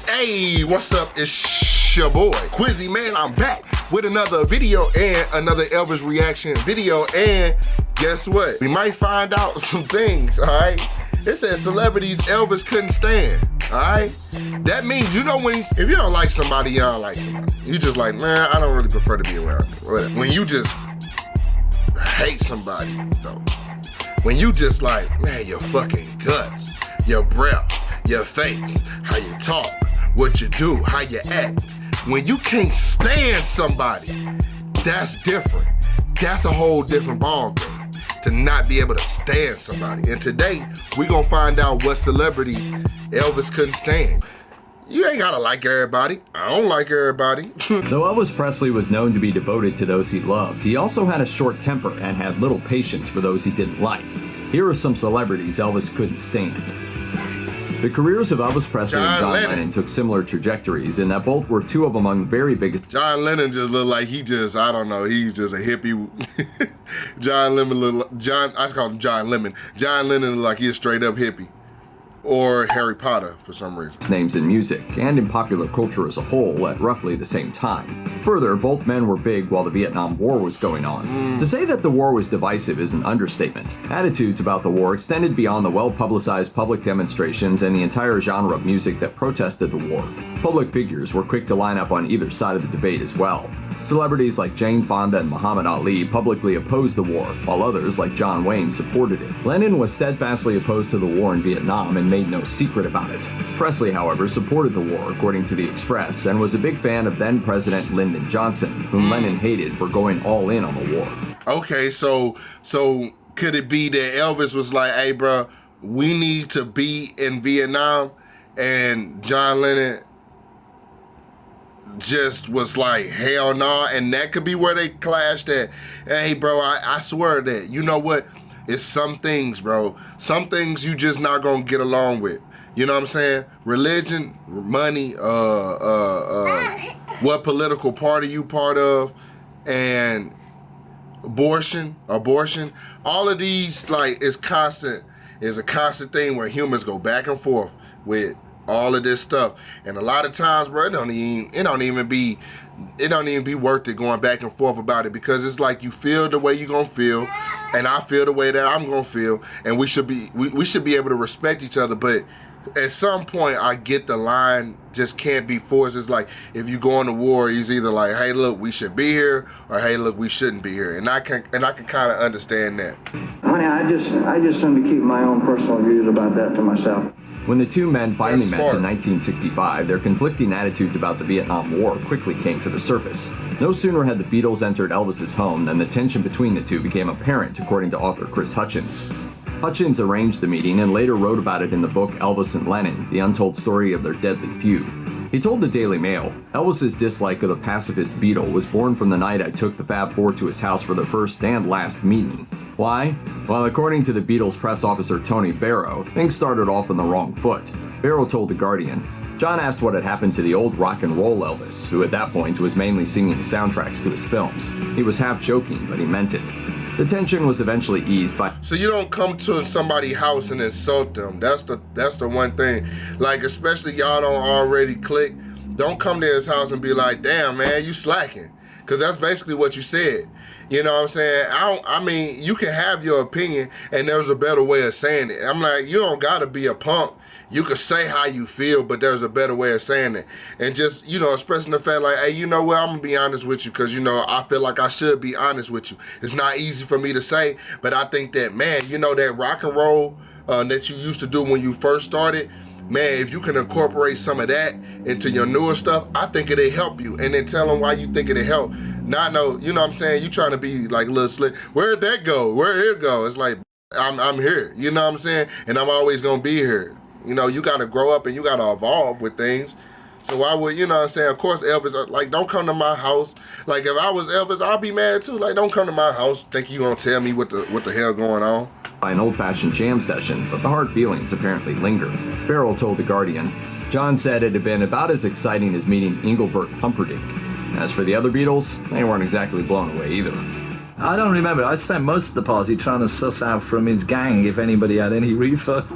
Hey, what's up? It's your boy, Quizzy, man. I'm back with another video and another Elvis reaction video. And guess what? We might find out some things, all right? It says celebrities Elvis couldn't stand, all right? That means, you know, if you don't like somebody, you don't like somebody. You just like, man, I don't really prefer to be around them. When you just hate somebody, though. When you just like, man, your fucking guts, your breath, your face, how you talk, what you do, how you act. When you can't stand somebody, that's different. That's a whole different ballgame, to not be able to stand somebody. And today, we gonna find out what celebrities Elvis couldn't stand. You ain't gotta like everybody. I don't like everybody. Though Elvis Presley was known to be devoted to those he loved, he also had a short temper and had little patience for those he didn't like. Here are some celebrities Elvis couldn't stand. The careers of Elvis Presley and John Lennon took similar trajectories in that both were two of among the very biggest. John Lennon just looked like he just, I don't know, he's just a hippie. I call him John Lemon. John Lennon looked like he's a straight up hippie. Or Harry Potter for some reason. Names in music and in popular culture as a whole at roughly the same time. Further, both men were big while the Vietnam War was going on. To say that the war was divisive is an understatement. Attitudes about the war extended beyond the well-publicized public demonstrations and the entire genre of music that protested the war. Public figures were quick to line up on either side of the debate as well. Celebrities like Jane Fonda and Muhammad Ali publicly opposed the war, while others like John Wayne supported it. Lennon was steadfastly opposed to the war in Vietnam and made no secret about it. Presley, however, supported the war, according to The Express, and was a big fan of then-President Lyndon Johnson, whom Lennon hated for going all in on the war. Okay, so could it be that Elvis was like, hey, bro, we need to be in Vietnam, and John Lennon just was like, hell no, nah. And that could be where they clashed at. Hey, bro, I swear that, you know what? It's some things, bro. Some things you just not gonna get along with. You know what I'm saying? Religion, money, what political party you part of, and abortion. All of these, like, is a constant thing where humans go back and forth with all of this stuff. And a lot of times, bro, it don't even be worth it going back and forth about it, because it's like you feel the way you gonna feel, and I feel the way that I'm gonna feel, and we should be able to respect each other. But at some point, I get the line just can't be forced. It's like, if you go on to war, he's either like, hey, look, we should be here, or hey, look, we shouldn't be here. And I can kind of understand that. Honey, I just want to keep my own personal views about that to myself. When the two men finally met in 1965, their conflicting attitudes about the Vietnam War quickly came to the surface. No sooner had the Beatles entered Elvis's home than the tension between the two became apparent, according to author Chris Hutchins. Hutchins arranged the meeting and later wrote about it in the book Elvis and Lennon, the untold story of their deadly feud. He told the Daily Mail, Elvis's dislike of the pacifist Beatle was born from the night I took the Fab Four to his house for their first and last meeting. Why? Well, according to the Beatles press officer Tony Barrow, things started off on the wrong foot. Barrow told The Guardian, John asked what had happened to the old rock and roll Elvis, who at that point was mainly singing soundtracks to his films. He was half joking, but he meant it. The tension was eventually eased by... So you don't come to somebody's house and insult them. That's the one thing. Like, especially y'all don't already click. Don't come to his house and be like, damn, man, you slacking. Because that's basically what you said. You know what I'm saying? I mean, you can have your opinion, and there's a better way of saying it. I'm like, you don't got to be a punk. You can say how you feel, but there's a better way of saying it. And just, you know, expressing the fact like, hey, you know what, I'm going to be honest with you, because, you know, I feel like I should be honest with you. It's not easy for me to say, but I think that, man, you know, that rock and roll that you used to do when you first started, man, if you can incorporate some of that into your newer stuff, I think it'll help you. And then tell them why you think it'll help. Not know, you know what I'm saying? You trying to be like a little slick. Where'd that go? Where'd it go? It's like, I'm here. You know what I'm saying? And I'm always going to be here. You know, you got to grow up and you got to evolve with things. So why would, you know what I'm saying? Of course, Elvis, like, don't come to my house. Like, if I was Elvis, I'll be mad too. Like, don't come to my house. Think you going to tell me what the hell going on? By an old-fashioned jam session, but the hard feelings apparently linger. Barrow told The Guardian, John said it had been about as exciting as meeting Engelbert Humperdinck. As for the other Beatles, they weren't exactly blown away either. I don't remember. I spent most of the party trying to suss out from his gang if anybody had any reefer.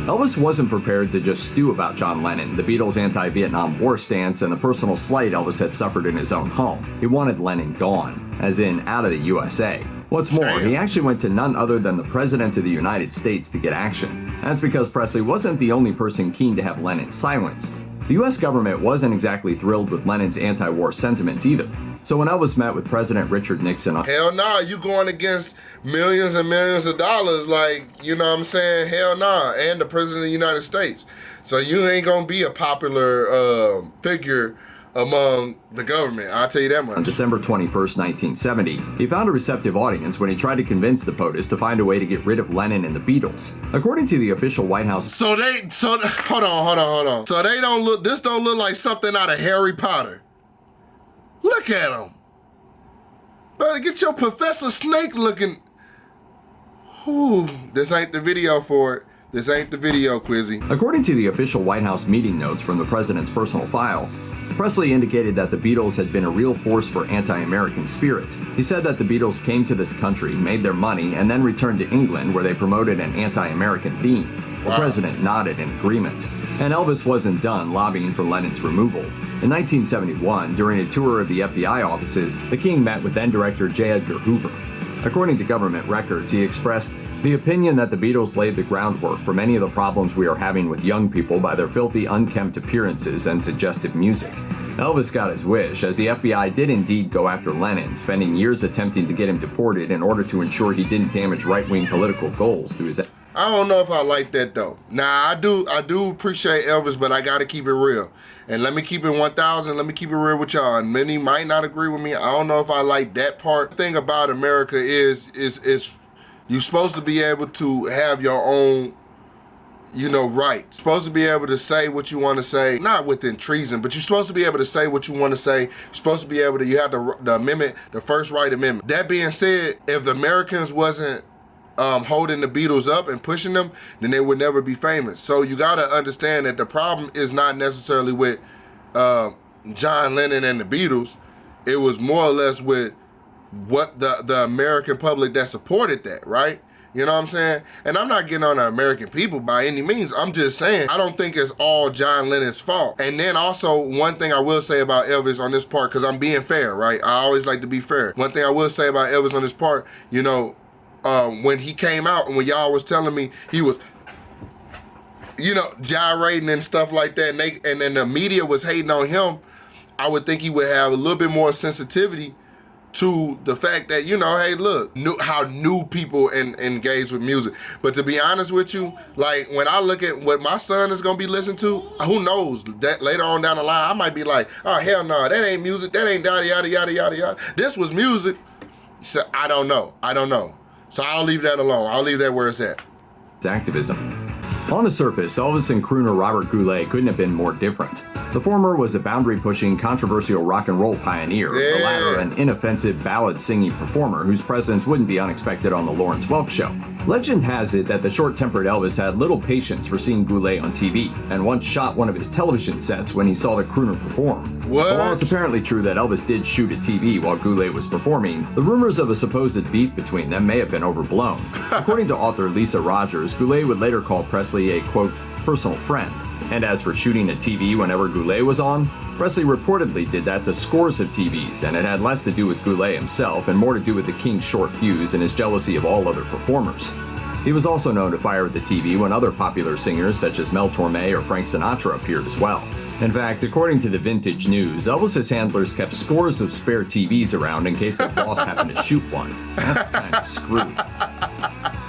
Elvis wasn't prepared to just stew about John Lennon, the Beatles' anti-Vietnam War stance, and the personal slight Elvis had suffered in his own home. He wanted Lennon gone, as in out of the USA. What's more, he actually went to none other than the President of the United States to get action. That's because Presley wasn't the only person keen to have Lennon silenced. The US government wasn't exactly thrilled with Lennon's anti-war sentiments either. So when Elvis met with President Richard Nixon on— Hell nah, you going against millions and millions of dollars, like, you know what I'm saying? Hell nah, and the President of the United States. So you ain't gonna be a popular figure among the government, I'll tell you that much. On December 21st, 1970, he found a receptive audience when he tried to convince the POTUS to find a way to get rid of Lennon and the Beatles. According to the official White House— hold on. So they don't look, this don't look like something out of Harry Potter. Look at him. Better get your Professor Snake looking. Whew, this ain't the video for it. This ain't the video, Quizzy. According to the official White House meeting notes from the president's personal file, Presley indicated that the Beatles had been a real force for anti-American spirit. He said that the Beatles came to this country, made their money, and then returned to England where they promoted an anti-American theme. The president nodded in agreement. And Elvis wasn't done lobbying for Lennon's removal. In 1971, during a tour of the FBI offices, the king met with then-director J. Edgar Hoover. According to government records, he expressed the opinion that the Beatles laid the groundwork for many of the problems we are having with young people by their filthy, unkempt appearances and suggestive music. Elvis got his wish, as the FBI did indeed go after Lennon, spending years attempting to get him deported in order to ensure he didn't damage right-wing political goals through his— I don't know if I like that though. Nah, I do appreciate Elvis, but I gotta keep it real. And let me keep it 1,000, let me keep it real with y'all. And many might not agree with me. I don't know if I like that part. The thing about America is you're supposed to be able to have your own, you know, right. You're supposed to be able to say what you want to say, not within treason, but you're supposed to be able to say what you want to say. You're supposed to be able to, you have the amendment, the first right amendment. That being said, if the Americans wasn't holding the Beatles up and pushing them, then they would never be famous. So you got to understand that the problem is not necessarily with John Lennon and the Beatles. It was more or less with what the American public that supported that, right? You know what I'm saying? And I'm not getting on the American people by any means. I'm just saying, I don't think it's all John Lennon's fault. And then also, one thing I will say about Elvis on this part, because I'm being fair, right? I always like to be fair. One thing I will say about Elvis on this part, you know, when he came out and when y'all was telling me he was, you know, gyrating and stuff like that, and then the media was hating on him, I would think he would have a little bit more sensitivity to the fact that, you know, hey, look, how new people engage with music. But to be honest with you, like, when I look at what my son is going to be listening to, who knows, that later on down the line, I might be like, oh, hell no, that ain't music, that ain't yada, yada, yada, yada, yada. This was music. So I don't know. So I'll leave that alone. I'll leave that where it's at. Activism. On the surface, Elvis and crooner Robert Goulet couldn't have been more different. The former was a boundary-pushing, controversial rock and roll pioneer, the latter an inoffensive ballad-singing performer whose presence wouldn't be unexpected on the Lawrence Welk Show. Legend has it that the short-tempered Elvis had little patience for seeing Goulet on TV, and once shot one of his television sets when he saw the crooner perform. What? While it's apparently true that Elvis did shoot a TV while Goulet was performing, the rumors of a supposed beef between them may have been overblown. According to author Lisa Rogers, Goulet would later call Presley a, quote, personal friend. And as for shooting a TV whenever Goulet was on, Presley reportedly did that to scores of TVs, and it had less to do with Goulet himself and more to do with the king's short fuse and his jealousy of all other performers. He was also known to fire at the TV when other popular singers such as Mel Torme or Frank Sinatra appeared as well. In fact, according to the Vintage News, Elvis's handlers kept scores of spare TVs around in case the boss happened to shoot one. That's kind of screwed.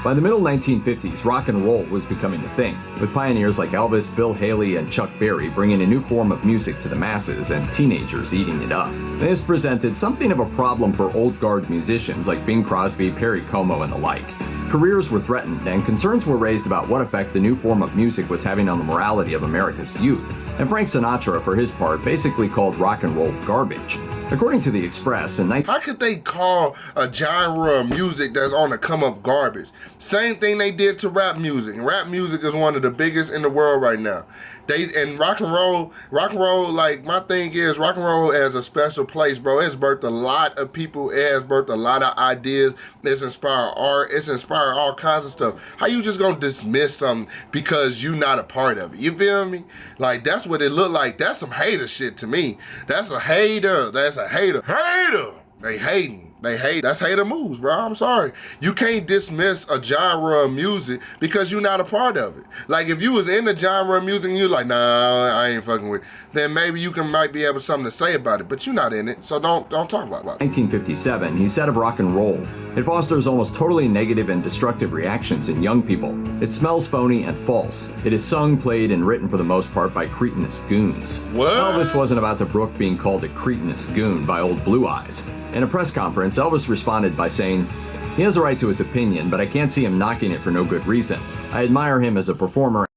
By the middle 1950s, rock and roll was becoming a thing, with pioneers like Elvis, Bill Haley, and Chuck Berry bringing a new form of music to the masses and teenagers eating it up. This presented something of a problem for old guard musicians like Bing Crosby, Perry Como, and the like. Careers were threatened, and concerns were raised about what effect the new form of music was having on the morality of America's youth. And Frank Sinatra, for his part, basically called rock and roll garbage. According to the Express, how could they call a genre of music that's on the come up garbage? Same thing they did to rap music. Rap music is one of the biggest in the world right now. Rock and roll, like, my thing is, rock and roll has a special place, bro. It's birthed a lot of people. It has birthed a lot of ideas. it's inspired art, it's inspired all kinds of stuff. How you just gonna dismiss something because you not a part of it? You feel me? Like, that's what it looked like. That's some hater shit to me. That's a hater. That's a hater. Hater! They hating. They hate. That's hater moves, bro. I'm sorry. You can't dismiss a genre of music because you're not a part of it. Like, if you was in the genre of music and you're like, nah, I ain't fucking with it, then maybe you might be able something to say about it, but you're not in it, so don't talk about it. 1957, he said of rock and roll, it fosters almost totally negative and destructive reactions in young people. It smells phony and false. It is sung, played, and written for the most part by cretinous goons. What? Elvis wasn't about to brook being called a cretinous goon by old Blue Eyes. In a press conference, Elvis responded by saying, "He has a right to his opinion, but I can't see him knocking it for no good reason. I admire him as a performer,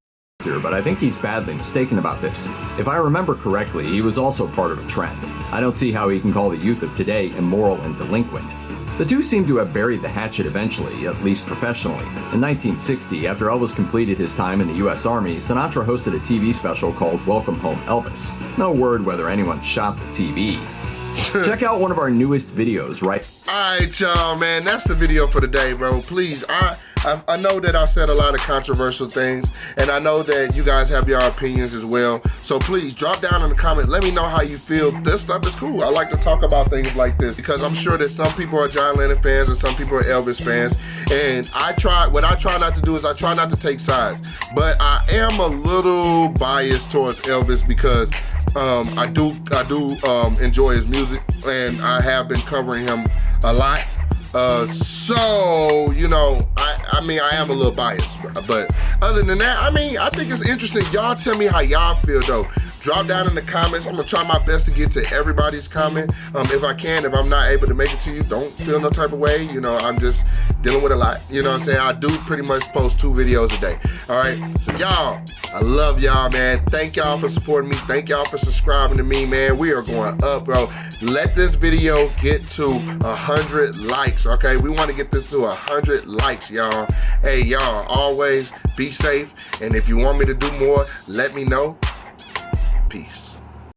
but I think he's badly mistaken about this. If I remember correctly, he was also part of a trend. I don't see how he can call the youth of today immoral and delinquent." The two seem to have buried the hatchet eventually, at least professionally. In 1960, after Elvis completed his time in the U.S. Army, Sinatra hosted a TV special called Welcome Home Elvis. No word whether anyone shot the TV. Check out one of our newest videos, right? Alright, y'all, man, that's the video for today, bro. Please, I know that I said a lot of controversial things, and I know that you guys have your opinions as well. So please, drop down in the comments. Let me know how you feel. This stuff is cool. I like to talk about things like this because I'm sure that some people are John Lennon fans and some people are Elvis fans. And what I try not to do is I try not to take sides. But I am a little biased towards Elvis because I do enjoy his music, and I have been covering him a lot. So, you know, I mean, I am a little biased, but other than that, I mean, I think it's interesting. Y'all tell me how y'all feel, though. Drop down in the comments. I'm gonna try my best to get to everybody's comment. If I can, if I'm not able to make it to you, don't feel no type of way. You know, I'm just dealing with a lot. You know what I'm saying? I do pretty much post 2 videos a day. All right, so y'all, I love y'all, man. Thank y'all for supporting me. Thank y'all for subscribing to me, man. We are going up, bro. Let this video get to 100 likes, okay? We want to get this to 100 likes, y'all. Hey, y'all, always be safe. And if you want me to do more, let me know. Peace.